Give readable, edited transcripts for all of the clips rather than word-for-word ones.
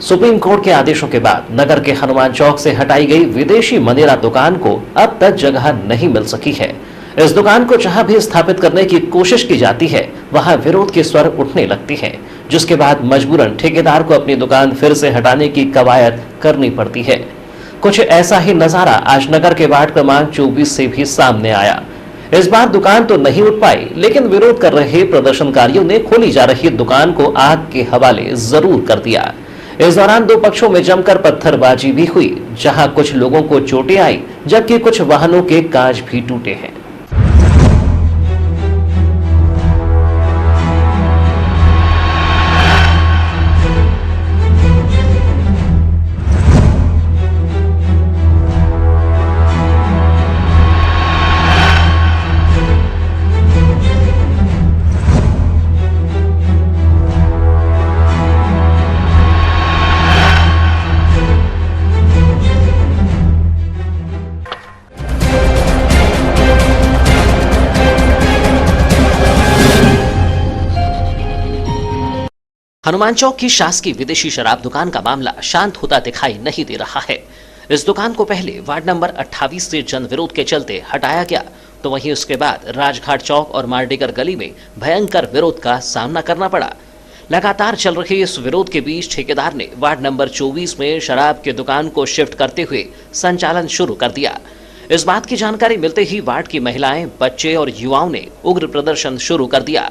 Supreme court के आदेशों के बाद नगर के हनुमान चौक से हटाई गई विदेशी मदिरा दुकान को अब तक जगह नहीं मिल सकी है। इस दुकान को जहां भी स्थापित करने की कोशिश की जाती है वहां विरोध के स्वर उठने लगती हैं, जिसके बाद मजबूरन ठेकेदार को अपनी दुकान फिर से हटाने की कवायद करनी पड़ती है। कुछ ऐसा ही नजारा आज नगर के वार्ड क्रमांक 24 से भी सामने आया। इस बार दुकान तो नहीं उठ पाई, लेकिन विरोध कर रहे प्रदर्शनकारियों ने खोली जा रही दुकान को आग के हवाले जरूर कर दिया। इस दौरान दो पक्षों में जमकर पत्थरबाजी भी हुई, जहां कुछ लोगों को चोटें आई जबकि कुछ वाहनों के कांच भी टूटे हैं। हनुमान चौक की शासकीय विदेशी शराब दुकान का मामला शांत होता दिखाई नहीं दे रहा है। इस दुकान को पहले वार्ड नंबर 28 से जन विरोध के चलते हटाया गया, तो वहीं उसके बाद राजघाट चौक और मारडीगर गली में भयंकर विरोध का सामना करना पड़ा। लगातार चल रहे इस विरोध के बीच ठेकेदार ने वार्ड नंबर 24 में शराब की दुकान को शिफ्ट करते हुए संचालन शुरू कर दिया। इस बात की जानकारी मिलते ही वार्ड की महिलाएं, बच्चे और युवाओं ने उग्र प्रदर्शन शुरू कर दिया।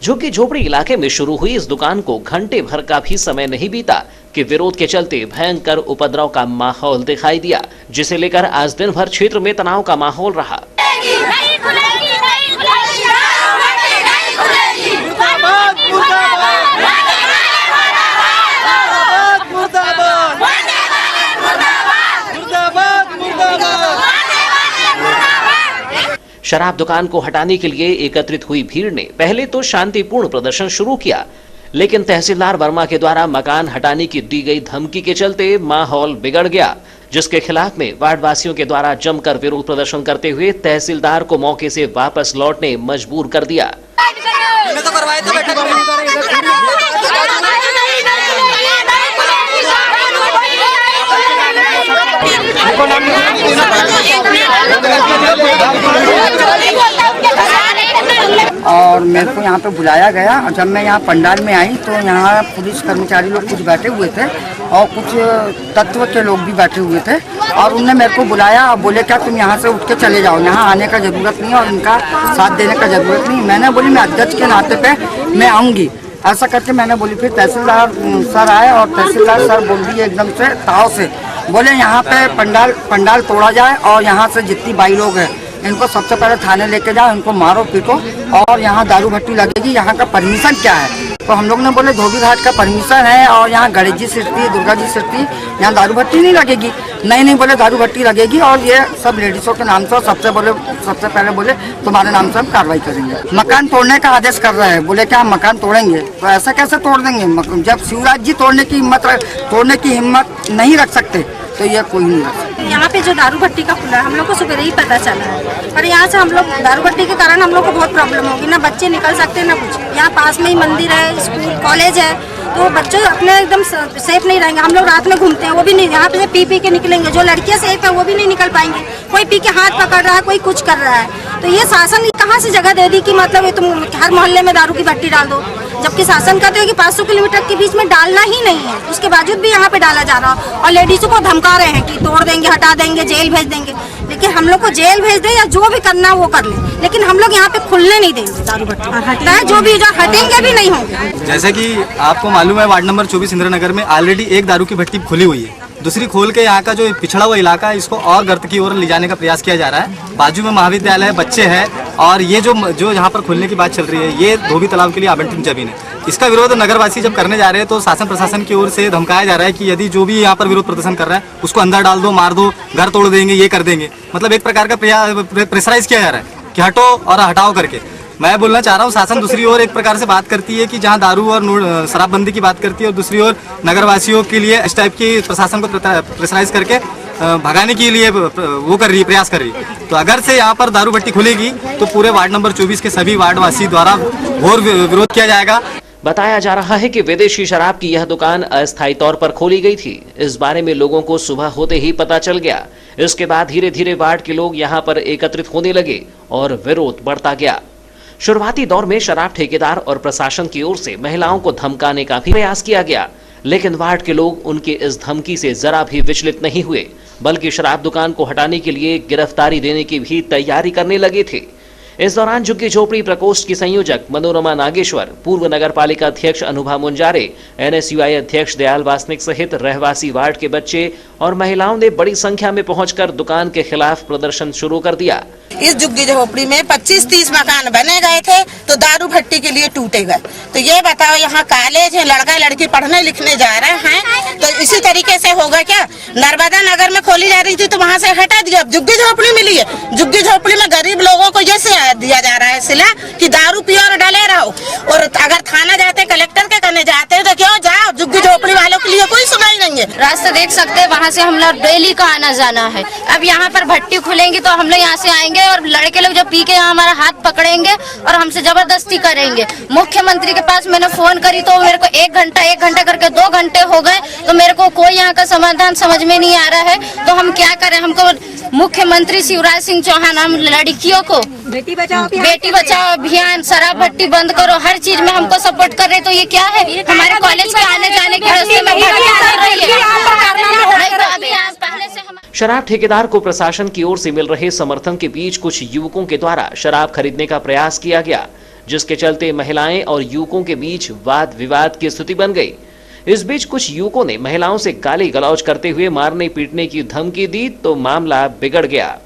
झुग्गी झोपड़ी इलाके में शुरू हुई इस दुकान को घंटे भर का भी समय नहीं बीता कि विरोध के चलते भयंकर उपद्रव का माहौल दिखाई दिया, जिसे लेकर आज दिन भर क्षेत्र में तनाव का माहौल रहा। शराब दुकान को हटाने के लिए एकत्रित हुई भीड़ ने पहले तो शांतिपूर्ण प्रदर्शन शुरू किया, लेकिन तहसीलदार वर्मा के द्वारा मकान हटाने की दी गई धमकी के चलते माहौल बिगड़ गया, जिसके खिलाफ में वार्ड वासियों के द्वारा जमकर विरोध प्रदर्शन करते हुए तहसीलदार को मौके से वापस लौटने मजबूर कर दिया। और मेरे को यहाँ पे बुलाया गया और जब मैं यहाँ पंडाल में आई तो यहाँ पुलिस कर्मचारी लोग कुछ बैठे हुए थे और कुछ तत्व के लोग भी बैठे हुए थे और उनने मेरे को बुलाया और बोले क्या तुम यहाँ से उठ के चले जाओ, यहाँ आने का ज़रूरत नहीं है और इनका साथ देने का ज़रूरत नहीं। मैंने बोली मैं अध्यक्ष के नाते पे मैं आऊँगी, ऐसा करके मैंने बोली। फिर तहसीलदार सर आए और तहसीलदार सर बोल दिए एकदम से ताव से, बोले यहाँ पे पंडाल तोड़ा जाए और यहाँ से जितनी बाई लोग हैं इनको सबसे पहले थाने लेके जाओ, इनको मारो पीटो और यहाँ दारू भट्टी लगेगी, यहाँ का परमिशन क्या है? तो हम लोग ने बोले धोबी घाट का परमिशन है और यहाँ गणेश जी सिरती, दुर्गा जी सिरती, यहाँ दारू भट्टी नहीं लगेगी। नहीं बोले दारू भट्टी लगेगी और ये सब लेडीजों के नाम से सबसे पहले बोले तुम्हारे नाम से हम कार्रवाई करेंगे। मकान तोड़ने का आदेश कर रहे हैं, बोले क्या हम मकान तोड़ेंगे? तो ऐसा कैसे तोड़ देंगे? जब शिवराज जी तोड़ने की हिम्मत नहीं रख सकते तो ये कोई नहीं रख सकता। यहाँ पे जो दारू भट्टी का खुला है हम लोग को सुबह ही पता चला है और यहाँ से हम लोग दारू भट्टी के कारण हम लोग को बहुत प्रॉब्लम होगी, ना बच्चे निकल सकते ना कुछ। यहाँ पास में ही मंदिर है, स्कूल कॉलेज है, तो बच्चे अपने एकदम सेफ नहीं रहेंगे। हम लोग रात में घूमते हैं, वो भी नहीं, यहाँ पे पी के निकलेंगे। जो लड़कियाँ सेफ है वो भी नहीं निकल पाएंगे, कोई पी के हाथ पकड़ रहा है, कोई कुछ कर रहा है। तो ये शासन कहाँ से जगह दे दी कि मतलब ये तुम हर मोहल्ले में दारू की भट्टी डाल दो, जबकि शासन कहते हैं कि 500 किलोमीटर के बीच में डालना ही नहीं है, उसके बावजूद भी यहाँ पे डाला जा रहा है और लेडीजों को धमका रहे हैं कि तोड़ देंगे, हटा देंगे, जेल भेज देंगे। लेकिन हम लोग को जेल भेज दे या जो भी करना वो कर ले, लेकिन हम लोग यहाँ पे खुलने नहीं देंगे दारू भट्टी, जो भी हटेंगे भी नहीं होंगे। जैसे कि आपको मालूम है वार्ड नंबर 24 इंद्रनगर में ऑलरेडी एक दारू की भट्टी खुली हुई है, दूसरी खोल के यहाँ का जो पिछड़ा हुआ इलाका है इसको और गर्त की ओर ले जाने का प्रयास किया जा रहा है। बाजू में महाविद्यालय, बच्चे हैं और ये जो यहाँ पर खुलने की बात चल रही है ये धोबी तालाब के लिए आवंटित जमीन है। इसका विरोध नगरवासी जब करने जा रहे हैं तो शासन प्रशासन की ओर से धमकाया जा रहा है कि यदि जो भी यहाँ पर विरोध प्रदर्शन कर रहा है उसको अंदर डाल दो, मार दो, घर तोड़ देंगे, ये कर देंगे। मतलब एक प्रकार का प्रेशराइज किया जा रहा है कि हटो और हटाओ करके। मैं बोलना चाह रहा हूँ शासन दूसरी ओर एक प्रकार से बात करती है कि जहाँ दारू और शराबबंदी की बात करती है और दूसरी ओर नगरवासियों के लिए इस टाइप की प्रशासन को प्रेशराइज करके भगाने के लिए वो कर रही है, प्रयास कर रही है। तो अगर से यहाँ पर दारू भट्टी खुलेगी तो पूरे वार्ड नंबर 24 के सभी वार्डवासी द्वारा घोर विरोध किया जाएगा। बताया जा रहा है कि विदेशी शराब की यह दुकान अस्थायी तौर पर खोली गई थी। इस बारे में लोगों को सुबह होते ही पता चल गया। इसके बाद धीरे धीरे वार्ड के लोग यहां पर एकत्रित होने लगे और विरोध बढ़ता गया। शुरुआती दौर में शराब ठेकेदार और प्रशासन की ओर से महिलाओं को धमकाने का भी प्रयास किया गया, लेकिन वार्ड के लोग उनके इस धमकी से जरा भी विचलित नहीं हुए, बल्कि शराब दुकान को हटाने के लिए गिरफ्तारी देने की भी तैयारी करने लगे थे। इस दौरान झुग्गी झोपड़ी प्रकोष्ठ की संयोजक मनोरमा नागेश्वर, पूर्व नगर पालिका अध्यक्ष अनुभा मुंजारे, NSUI अध्यक्ष दयाल वासनिक सहित रहवासी वार्ड के बच्चे और महिलाओं ने बड़ी संख्या में पहुंचकर दुकान के खिलाफ प्रदर्शन शुरू कर दिया। इस झुग्गी झोपड़ी में 25-30 मकान बने गए थे तो दारू भट्टी के लिए टूटे गए। तो ये बताओ, यहाँ कॉलेज है, लड़का लड़की पढ़ने लिखने जा रहे हैं, तो इसी तरीके से होगा क्या? नर्मदा नगर में खोली जा रही थी तो वहाँ से हटा दिया, झुग्गी झोपड़ी मिली है। झुग्गी झोपड़ी में गरीब लोगों को जैसे दिया जा रहा है सिला कि दारू पियो और डले रहो, और अगर थाना जाते कलेक्टर के करने जाते हैं तो क्यों जाओ? झुग्गी झोपड़ी वालों के लिए कोई सुनाई नहीं है। रास्ता देख सकते हैं, वहाँ से हम लोग डेली का आना जाना है। अब यहाँ पर भट्टी खुलेंगी तो हम लोग यहाँ से आएंगे और लड़के लोग जो पी के यहाँ हमारा हाथ पकड़ेंगे और हमसे जबरदस्ती करेंगे। मुख्यमंत्री के पास मैंने फोन करी तो मेरे को 1 घंटा करके 2 घंटे हो गए, तो मेरे को कोई यहाँ का समाधान समझ में नहीं आ रहा है। तो हम क्या करें? हमको मुख्यमंत्री शिवराज सिंह चौहान हम लड़कियों को बेटी बचाओ अभियान, शराब भट्टी बंद करो, हर चीज में हमको सपोर्ट कर रहे। तो ये क्या है? हमारे कॉलेज के आने जाने के रास्ते में शराब ठेकेदार को प्रशासन की ओर से मिल रहे समर्थन के बीच कुछ युवकों के द्वारा शराब खरीदने का प्रयास किया गया, जिसके चलते महिलाएं और युवकों के बीच वाद विवाद की स्थिति बन गई। इस बीच कुछ युवकों ने महिलाओं से गाली गलौज करते हुए मारने पीटने की धमकी दी तो मामला बिगड़ गया।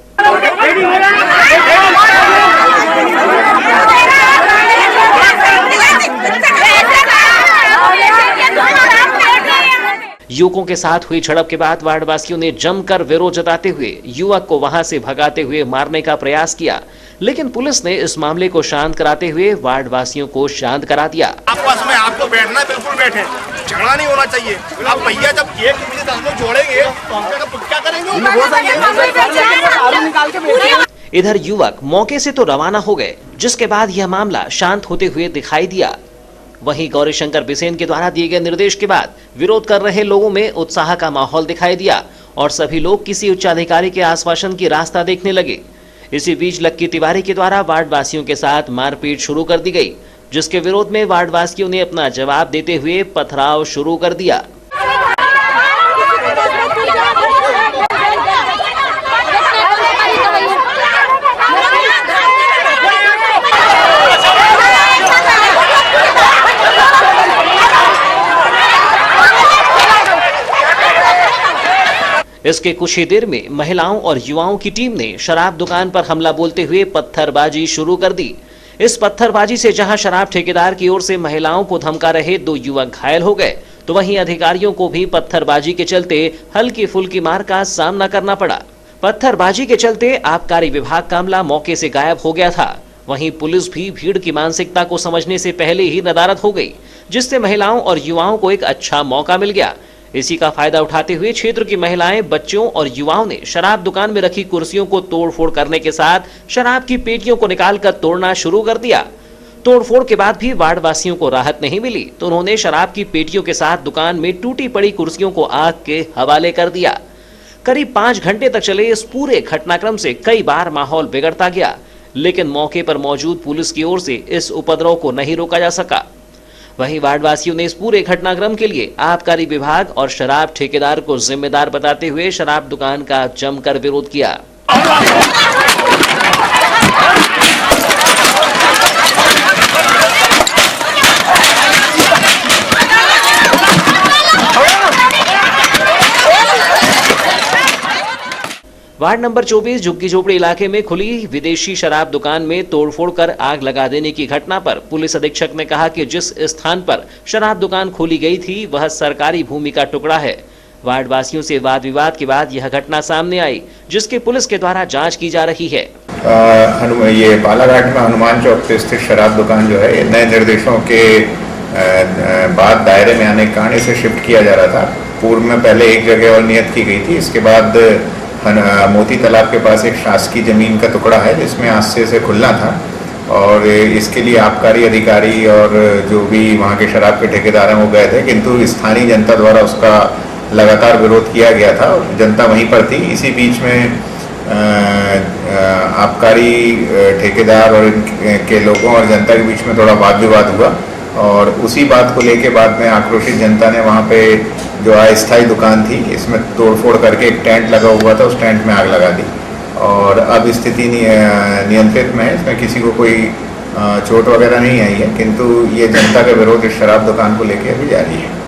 युवकों के साथ हुई झड़प के बाद वार्डवासियों ने जमकर विरोध जताते हुए युवक को वहां से भगाते हुए मारने का प्रयास किया, लेकिन पुलिस ने इस मामले को शांत कराते हुए वार्डवासियों को शांत करा दिया। आपस में आपको बैठना बिल्कुल बैठे, झगड़ा नहीं होना चाहिए। अब भैया जब एक दूसरे से हम लोग जोड़ेंगे तो हम क्या करेंगे? इधर युवक मौके से तो रवाना हो गए, जिसके बाद यह मामला शांत होते हुए दिखाई दिया। वहीं गौरीशंकर बिसेन के द्वारा दिए गए निर्देश के बाद विरोध कर रहे लोगों में उत्साह का माहौल दिखाई दिया और सभी लोग किसी उच्चाधिकारी के आश्वासन की रास्ता देखने लगे। इसी बीच लक्की तिवारी के द्वारा वार्डवासियों के साथ मारपीट शुरू कर दी गई, जिसके विरोध में वार्डवासियों ने अपना जवाब देते हुए पथराव शुरू कर दिया। इसके कुछ ही देर में महिलाओं और युवाओं की टीम ने शराब दुकान पर हमला बोलते हुए पत्थरबाजी शुरू कर दी। इस पत्थरबाजी से जहां शराब ठेकेदार की ओर से महिलाओं को धमका रहे 2 युवक घायल हो गए, तो वहीं अधिकारियों को भी पत्थरबाजी के चलते हल्की फुल्की मार का सामना करना पड़ा। पत्थरबाजी के चलते आबकारी विभाग का अमला मौके से गायब हो गया था। वहीं पुलिस भी भीड़ की मानसिकता को समझने से पहले ही नदारद हो गई, जिससे महिलाओं और युवाओं को एक अच्छा मौका मिल गया। इसी का फायदा उठाते हुए क्षेत्र की महिलाएं, बच्चों और युवाओं ने शराब दुकान में रखी कुर्सियों को तोड़फोड़ करने के साथ शराब की पेटियों को निकालकर तोड़ना शुरू कर दिया। तोड़फोड़ के बाद भी वार्डवासियों को राहत नहीं मिली, तो उन्होंने शराब की पेटियों के साथ दुकान में टूटी पड़ी कुर्सियों को आग के हवाले कर दिया। करीब 5 घंटे तक चले इस पूरे घटनाक्रम से कई बार माहौल बिगड़ता गया, लेकिन मौके पर मौजूद पुलिस की ओर से इस उपद्रव को नहीं रोका जा सका। वहीं वार्डवासियों ने इस पूरे घटनाक्रम के लिए आबकारी विभाग और शराब ठेकेदार को जिम्मेदार बताते हुए शराब दुकान का जमकर विरोध किया। वार्ड नंबर 24 झुग्गी झोपड़ी इलाके में खुली विदेशी शराब दुकान में तोड़फोड़ कर आग लगा देने की घटना पर पुलिस अधीक्षक ने कहा कि जिस स्थान पर शराब दुकान खोली गई थी वह सरकारी भूमि का टुकड़ा है। वार्डवासियों से वाद विवाद के बाद यह घटना सामने आई, जिसकी पुलिस के द्वारा जांच की जा रही है। ये बालाघाट में हनुमान चौक पे स्थित शराब दुकान जो है नए निर्देशों के बाद दायरे में आने के कारण इसे शिफ्ट किया जा रहा था। पूर्व में पहले एक जगह और नियत की गई थी, इसके बाद मोती तालाब के पास एक शासकीय जमीन का टुकड़ा है जिसमें आज से इसे खुलना था और इसके लिए आबकारी अधिकारी और जो भी वहाँ के शराब के ठेकेदार हैं वो गए थे, किंतु स्थानीय जनता द्वारा उसका लगातार विरोध किया गया था और जनता वहीं पर थी। इसी बीच में आबकारी ठेकेदार और इनके लोगों और जनता के बीच में थोड़ा वाद विवाद हुआ और उसी बात को लेके बाद में आक्रोशित जनता ने वहाँ पे जो अस्थायी दुकान थी इसमें तोड़फोड़ करके एक टेंट लगा हुआ था, उस टेंट में आग लगा दी और अब स्थिति नियंत्रित में है। इसमें किसी को कोई चोट वगैरह नहीं आई है, किंतु ये जनता का विरोध इस शराब दुकान को लेके अभी जारी है।